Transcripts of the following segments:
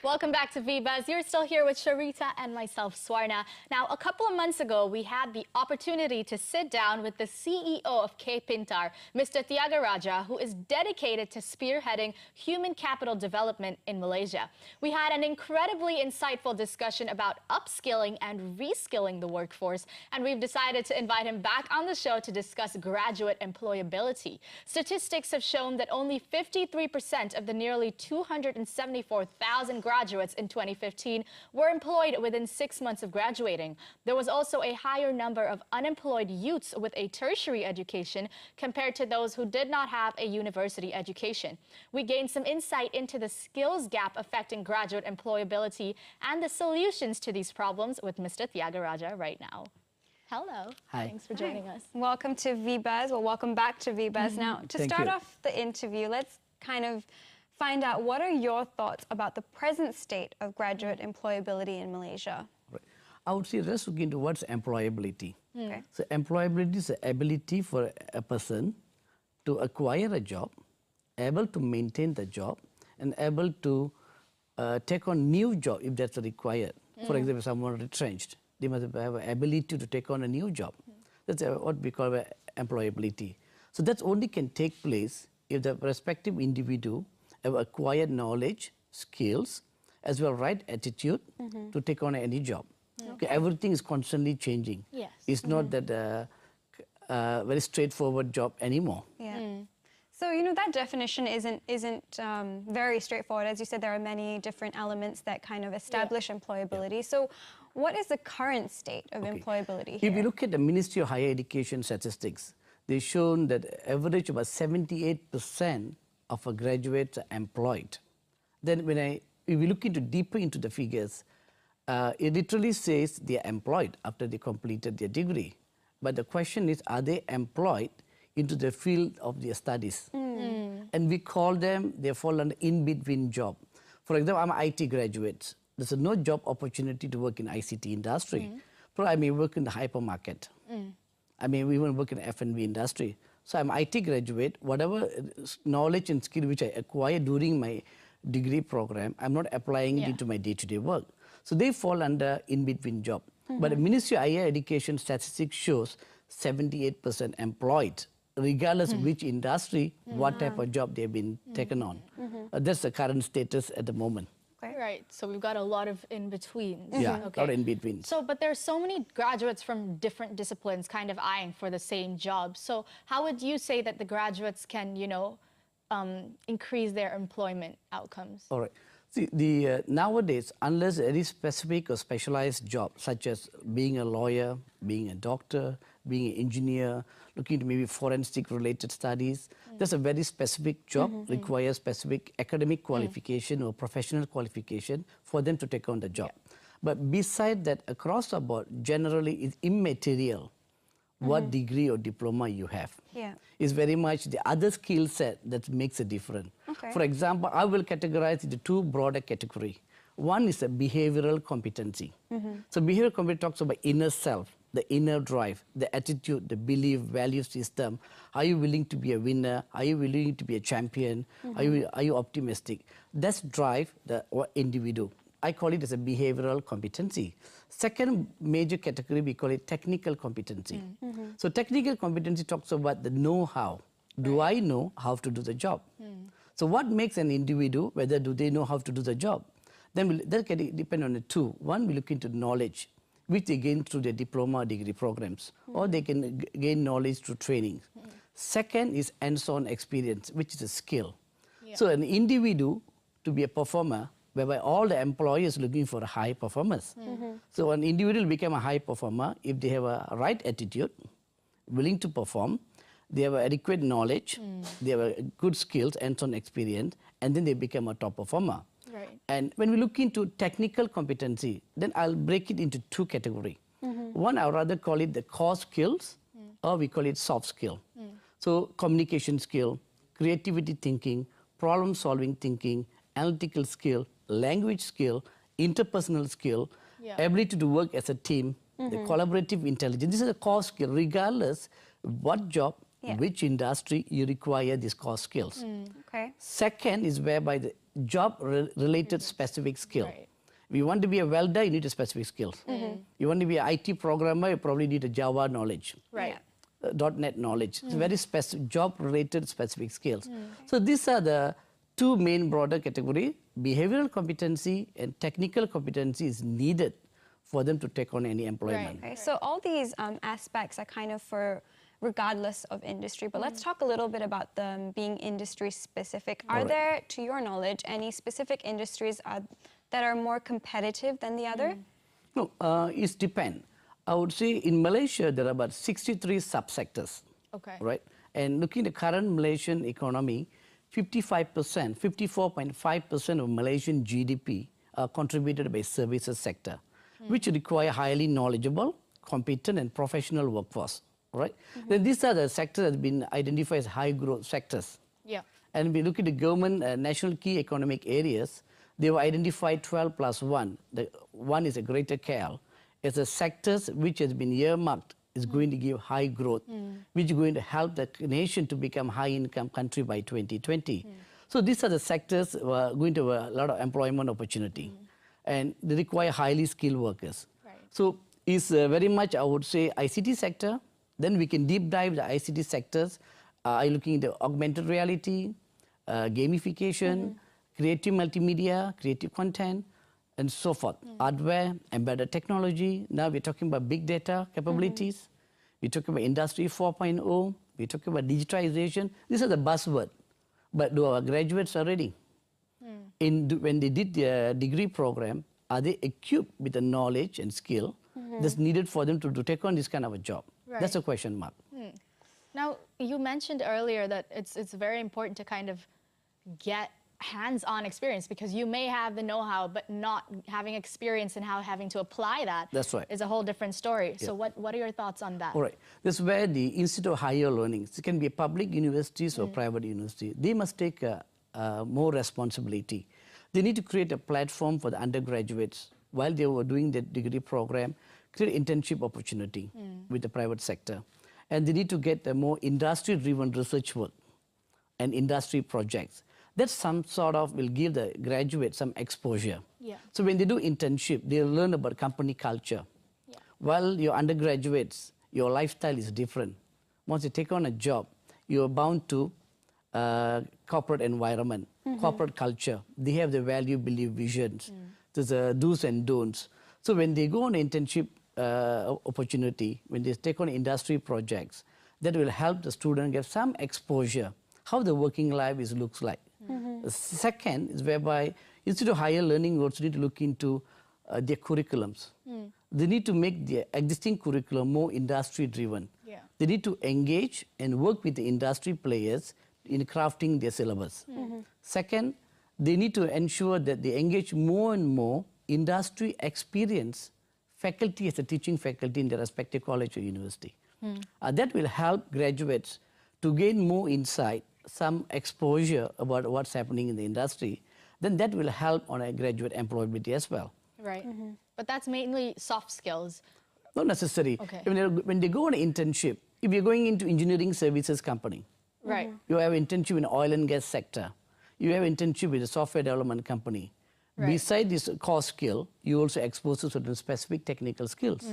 Welcome back to VBuzz. You're still here with Sharita and myself, Swarna. Now, a couple of months ago, we had the opportunity to sit down with the CEO of K-Pintar, Mr. Thiagaraja, who is dedicated to spearheading human capital development in Malaysia. We had an incredibly insightful discussion about upskilling and reskilling the workforce, and we've decided to invite him back on the show to discuss graduate employability. Statistics have shown that only 53% of the nearly 274,000 graduates in 2015 were employed within 6 months of graduating. There was also a higher number of unemployed youths with a tertiary education compared to those who did not have a university education. We gained some insight into the skills gap affecting graduate employability and the solutions to these problems with Mr. Thiagaraja right now. Hello. Hi. Thanks for joining us. Welcome to VBuzz. Well, welcome back to VBuzz. Now, to start off the interview, let's kind of find out what are your thoughts about the present state of graduate employability in Malaysia? Right. I would say let's look into what's employability. Okay. So employability is the ability for a person to acquire a job, able to maintain the job, and able to take on new job if that's required. For example, someone retrenched, they must have an ability to take on a new job. That's what we call employability. So that only can take place if the respective individual have acquired knowledge, skills, as well right attitude to take on any job. Okay, everything is constantly changing. Yes. It's not that very straightforward job anymore. Yeah. So, you know, that definition isn't very straightforward. As you said, there are many different elements that kind of establish employability. So what is the current state of employability here? If you look at the Ministry of Higher Education statistics, they've shown that average about 78% of our graduates are employed. Then if we look deeper into the figures, it literally says they are employed after they completed their degree. But the question is, are they employed into the field of their studies? And we call them, they fall under in-between job. For example, I'm an IT graduate. There's no job opportunity to work in ICT industry. Probably I may work in the hypermarket. I may even work in the F&B industry. So I'm an IT graduate. Whatever knowledge and skill which I acquired during my degree program, I'm not applying it into my day-to-day work. So they fall under in-between job. But the Ministry of Higher Education statistics shows 78% employed, regardless of which industry, what type of job they've been taken on. That's the current status at the moment. Right, so we've got a lot of in-betweens. Yeah, a lot of in-betweens. So, but there's so many graduates from different disciplines kind of eyeing for the same job. So how would you say that the graduates can, you know, increase their employment outcomes? All right. See, nowadays, unless there is specific or specialized job, such as being a lawyer, being a doctor, being an engineer, looking to maybe forensic-related studies, that's a very specific job, requires specific academic qualification or professional qualification for them to take on the job. But beside that, across the board, generally, it's immaterial what degree or diploma you have. It's very much the other skill set that makes a difference. For example, I will categorize into two broader categories. One is a behavioral competency. So behavioral competency talks about inner self, the inner drive, the attitude, the belief, value system. Are you willing to be a winner? Are you willing to be a champion? Are you optimistic? That's drive the individual. I call it as a behavioral competency. Second major category, we call it technical competency. So technical competency talks about the know-how. Do I know how to do the job? So what makes an individual, whether do they know how to do the job? Then that can depend on the two. One, we look into knowledge, which they gain through their diploma or degree programs, or they can gain knowledge through training. Second is hands-on experience, which is a skill. So an individual, to be a performer, whereby all the employers looking for high performers. So an individual become a high performer if they have a right attitude, willing to perform, they have adequate knowledge, they have good skills, hands-on experience, and then they become a top performer. And when we look into technical competency, then I'll break it into two categories. One, I would rather call it the core skills, or we call it soft skill. So communication skill, creativity thinking, problem-solving thinking, analytical skill, language skill, interpersonal skill, ability to work as a team, the collaborative intelligence. This is a core skill, regardless what job, which industry you require these core skills. Second is whereby the job-related specific skill. Right. If you want to be a welder, you need a specific skills. You want to be an IT programmer, you probably need a Java knowledge. Right. .NET knowledge. It's very specific, job-related specific skills. So these are the two main broader categories. Behavioral competency and technical competency is needed for them to take on any employment. Okay, so all these aspects are kind of for regardless of industry, but let's talk a little bit about them being industry specific. Are there, to your knowledge, any specific industries that are more competitive than the other? No, it depends. I would say in Malaysia, there are about 63 subsectors. Okay. Right? And looking at the current Malaysian economy, 55%, 54.5% of Malaysian GDP are contributed by services sector, which require highly knowledgeable, competent and professional workforce. Right? Then these are the sectors that have been identified as high growth sectors. Yeah. And we look at the government national key economic areas, they were identified 12 plus 1. The one is a greater KL. As a sectors which has been earmarked is going to give high growth, which is going to help the nation to become high-income country by 2020. So these are the sectors who are going to have a lot of employment opportunity, and they require highly skilled workers. Right. So it's very much, I would say, ICT sector. Then we can deep dive the ICT sectors. Are you looking at the augmented reality, gamification, creative multimedia, creative content, and so forth. Hardware, embedded technology. Now we're talking about big data capabilities. We're talking about Industry 4.0. We're talking about digitization. These are the buzzwords. But do our graduates are ready? When they did their degree program, are they equipped with the knowledge and skill that's needed for them to take on this kind of a job? Right. That's a question mark. Now, you mentioned earlier that it's very important to kind of get hands-on experience, because you may have the know-how, but not having experience in how having to apply that. That's right. Is a whole different story. Yeah. So what are your thoughts on that? All right. That's where the Institute of Higher Learning, it can be public universities or private universities, they must take more responsibility. They need to create a platform for the undergraduates while they were doing the degree program, create internship opportunity with the private sector. And they need to get a more industry-driven research work and industry projects. That some sort of will give the graduates some exposure. Yeah. So when they do internship, they'll learn about company culture. Yeah. While your undergraduates, your lifestyle is different. Once you take on a job, you're bound to corporate environment, corporate culture. They have the value, belief, visions. There's a do's and don'ts. So when they go on internship opportunity, when they take on industry projects, that will help the student get some exposure, how the working life looks like. The second is whereby Institute of Higher Learning also need to look into their curriculums. They need to make their existing curriculum more industry-driven. Yeah. They need to engage and work with the industry players in crafting their syllabus. Second, they need to ensure that they engage more and more industry experience faculty as a teaching faculty in their respective college or university. That will help graduates to gain more insight, some exposure about what's happening in the industry. Then that will help on a graduate employability as well. Right. But that's mainly soft skills. Not necessary. Okay. When they go on an internship, if you're going into engineering services company, Right. you have internship in oil and gas sector, you have internship with a software development company. Right. Beside this core skill, you also expose to certain specific technical skills.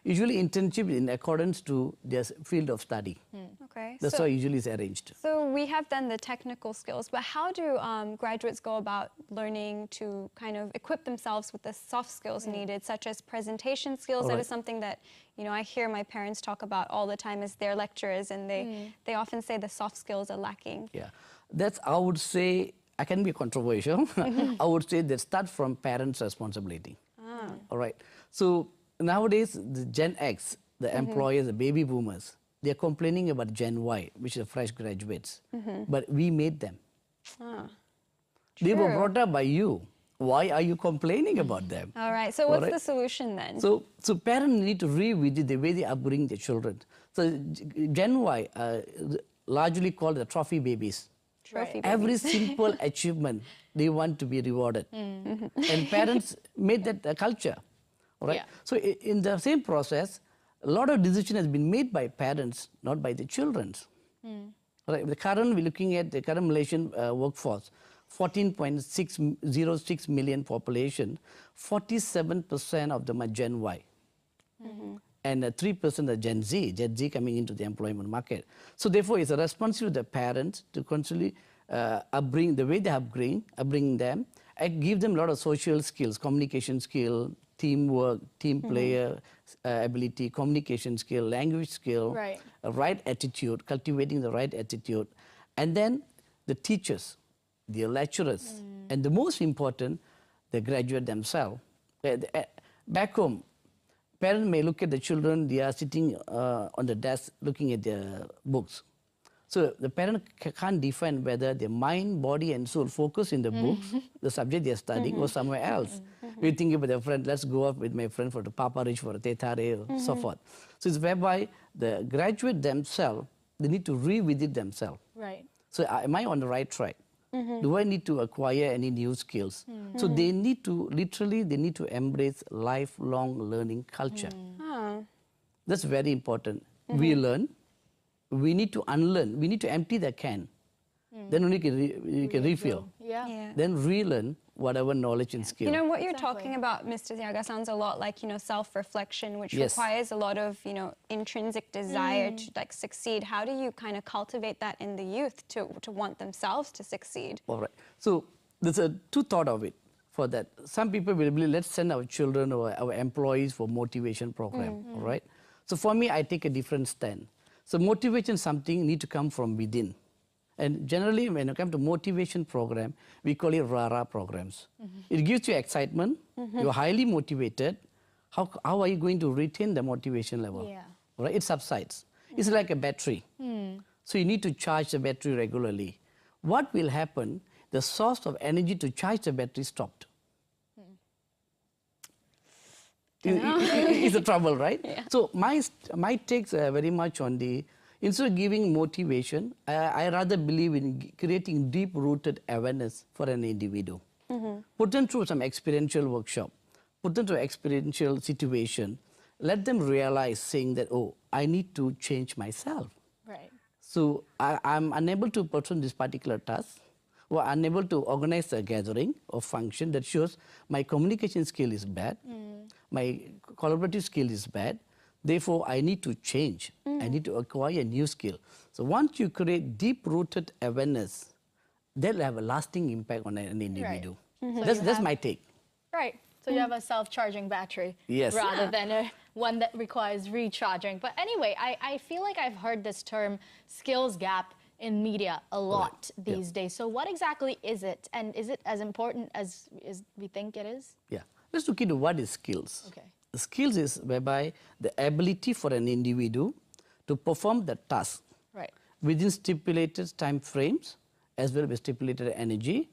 Usually internship is in accordance to their field of study. Okay. That's how usually is arranged. So we have then the technical skills, but how do graduates go about learning to kind of equip themselves with the soft skills needed, such as presentation skills? That is something that, you know, I hear my parents talk about all the time as their lecturers, and they often say the soft skills are lacking. Yeah, that's, I would say, I can be controversial. I would say that start from parents' responsibility. All right. So nowadays, the Gen X, the employers, the baby boomers, they're complaining about Gen Y, which is fresh graduates. But we made them. They were brought up by you. Why are you complaining about them? All right. So what's the solution then? So parents need to revisit the way they upbring their children. So Gen Y, largely called the trophy babies. Trophy Every simple achievement, they want to be rewarded. And parents made that a culture. All right? Yeah. So in the same process, a lot of decision has been made by parents, not by the children. Right? We're looking at the current Malaysian workforce. 14.606 million population, 47% of them are Gen Y. And 3% are Gen Z coming into the employment market. So therefore, it's a responsibility of the parents to constantly upbring, the way they upbring them, and give them a lot of social skills, communication skill, teamwork, team player ability, communication skill, language skill, right attitude, cultivating the right attitude. And then the teachers, the lecturers, and the most important, the graduate themselves. Back home, parents may look at the children, they are sitting on the desk looking at their books. So the parent can't define whether their mind, body, and soul focus in the books, the subject they are studying, or somewhere else. We think about their friend, let's go out with my friend for the Papa Rich, for a Tetare, or so forth. So it's whereby the graduate themselves, they need to revisit themselves. Right. So am I on the right track? Do I need to acquire any new skills? So they need to, literally, they need to embrace lifelong learning culture. That's very important. We learn. We need to unlearn. We need to empty the can. Then we can refill. Then relearn whatever knowledge and skill. You know, what you're talking about, Mr. Thiaga, sounds a lot like, you know, self-reflection, which requires a lot of, you know, intrinsic desire to like succeed. How do you kind of cultivate that in the youth to want themselves to succeed? All right. So there's two thought of it for that. Some people will believe, let's send our children or our employees for motivation program, all right? So for me, I take a different stand. So motivation, something need to come from within. And generally, when it comes to motivation program, we call it RARA programs. It gives you excitement. You're highly motivated. How are you going to retain the motivation level? Right? It subsides. It's like a battery. So you need to charge the battery regularly. What will happen? The source of energy to charge the battery stopped. It's a trouble, right? So my takes very much on the, instead of giving motivation, I rather believe in creating deep-rooted awareness for an individual. Put them through some experiential workshop, put them through experiential situation, let them realize saying that, oh, I need to change myself. Right. So I'm unable to perform this particular task, or unable to organize a gathering or function that shows my communication skill is bad, my collaborative skill is bad, therefore I need to change, I need to acquire a new skill. So once you create deep-rooted awareness, that'll have a lasting impact on an individual. That's my take. Right. So you have a self-charging battery rather than one that requires recharging. But anyway, I feel like I've heard this term skills gap in media a lot these days. So what exactly is it? And is it as important as we think it is? Yeah. Let's look into what is skills. Okay. The skills is whereby the ability for an individual to perform the task within stipulated time frames as well as stipulated energy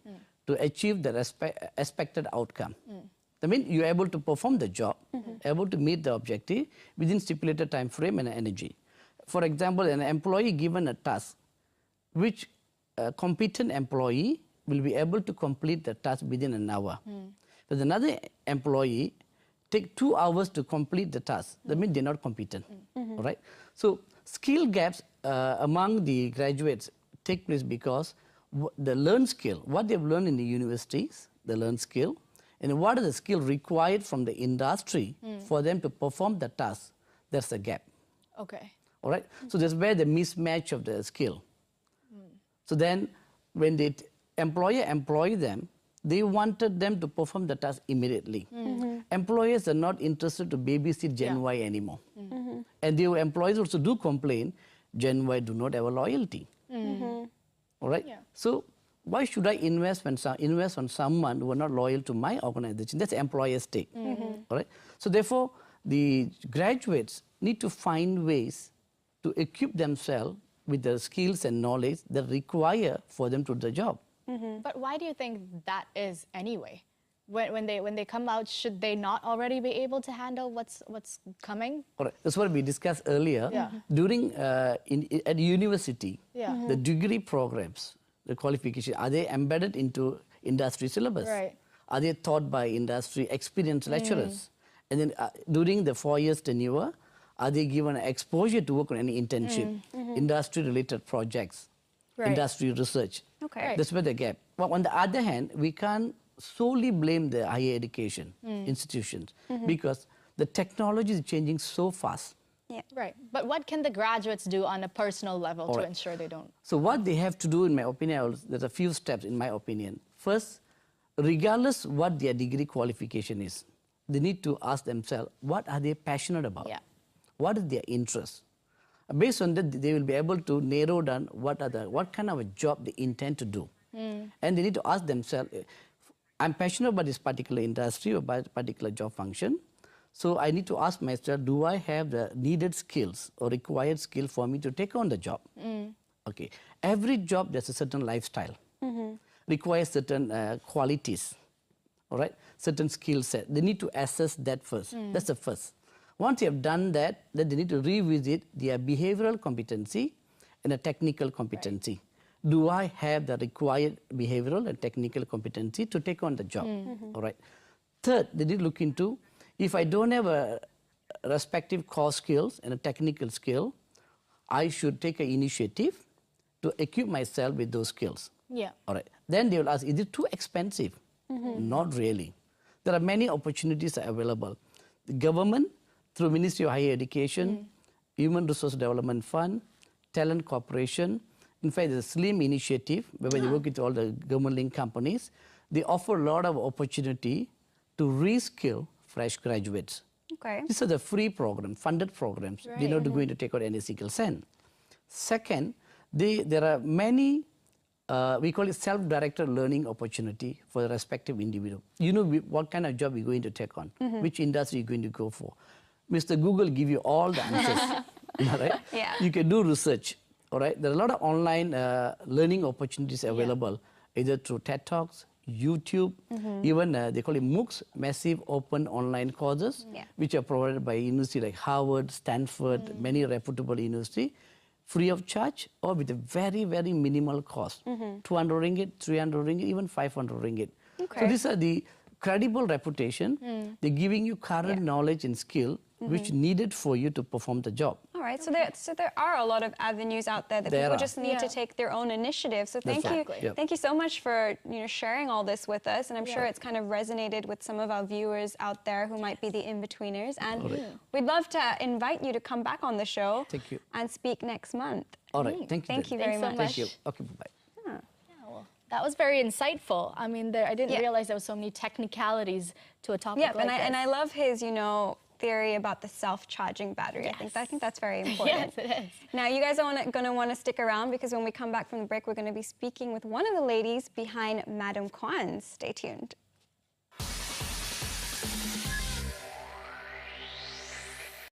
to achieve the expected outcome. I mean, you're able to perform the job, able to meet the objective within stipulated time frame and energy. For example, an employee given a task, which a competent employee will be able to complete the task within an hour. But another employee take 2 hours to complete the task. That means they're not competent, all right? So skill gaps among the graduates take place because the learned skill, what they've learned in the universities, the learned skill, and what are the skills required from the industry for them to perform the task, there's a gap. Okay. All right? So that's where the mismatch of the skill. So then when the employer employ them, they wanted them to perform the task immediately. Employers are not interested to babysit Gen Y anymore. And the employees also do complain, Gen Y do not have a loyalty. All right? So why should I invest on someone who are not loyal to my organization? That's employer's take. All right? So therefore, the graduates need to find ways to equip themselves with the skills and knowledge that require for them to do the job. But why do you think that is anyway? When they come out, should they not already be able to handle what's coming? All right. That's what we discussed earlier. During at university, the degree programs, the qualification, are they embedded into industry syllabus? Right. Are they taught by industry experienced lecturers? And then during the 4 years tenure, are they given exposure to work on any internship, industry-related projects, industry research? Okay. Right. That's where the gap. But on the other hand, we can't solely blame the higher education institutions because the technology is changing so fast. Yeah. Right. But what can the graduates do on a personal level to Alright. ensure they don't? So what they have to do, in my opinion, there's a few steps in my opinion. First, regardless what their degree qualification is, they need to ask themselves, what are they passionate about? Yeah. What is their interest? Based on that, they will be able to narrow down what kind of a job they intend to do. And they need to ask themselves, I'm passionate about this particular industry or about a particular job function. So I need to ask myself, do I have the needed skills or required skill for me to take on the job? Okay. Every job, there's a certain lifestyle, requires certain qualities, all right? Certain skill set. They need to assess that first. That's the first. Once you have done that, then they need to revisit their behavioral competency and a technical competency. Right. Do I have the required behavioral and technical competency to take on the job? All right. Third, they need to look into, if I don't have a respective core skills and a technical skill, I should take an initiative to equip myself with those skills. Yeah. All right. Then they will ask, is it too expensive? Not really. There are many opportunities available. The government, through Ministry of Higher Education, Human Resource Development Fund, Talent Corporation. In fact, there's a SLIM initiative where they work with all the government-linked companies. They offer a lot of opportunity to reskill fresh graduates. Okay. These are the free programs, funded programs. Right. They're not going to take out any single cent. Second, there are many, we call it self-directed learning opportunity for the respective individual. You know what kind of job you're going to take on, which industry you're going to go for. Mr. Google give you all the answers, right? Yeah. You can do research, all right? There are a lot of online learning opportunities available, either through TED Talks, YouTube, even they call it MOOCs, Massive Open Online Courses, which are provided by university like Harvard, Stanford, many reputable university, free of charge or with a very, very minimal cost, 200 ringgit, 300 ringgit, even 500 ringgit. Okay. So these are the credible reputation. They're giving you current knowledge and skill which needed for you to perform the job. All right, so there are a lot of avenues out there that people just need to take their own initiative. So thank you, thank you so much for sharing all this with us, and I'm sure it's kind of resonated with some of our viewers out there who might be the in-betweeners. And we'd love to invite you to come back on the show and speak next month. All right, thank you. Thank you very much. Thank you. Okay, bye-bye. That was very insightful. I mean, I didn't realize there was so many technicalities to a topic like this. And I love his, theory about the self-charging battery. Yes. I think that's very important. Yes, it is. Now, you guys are going to want to stick around because when we come back from the break, we're going to be speaking with one of the ladies behind Madam Kwan's. Stay tuned.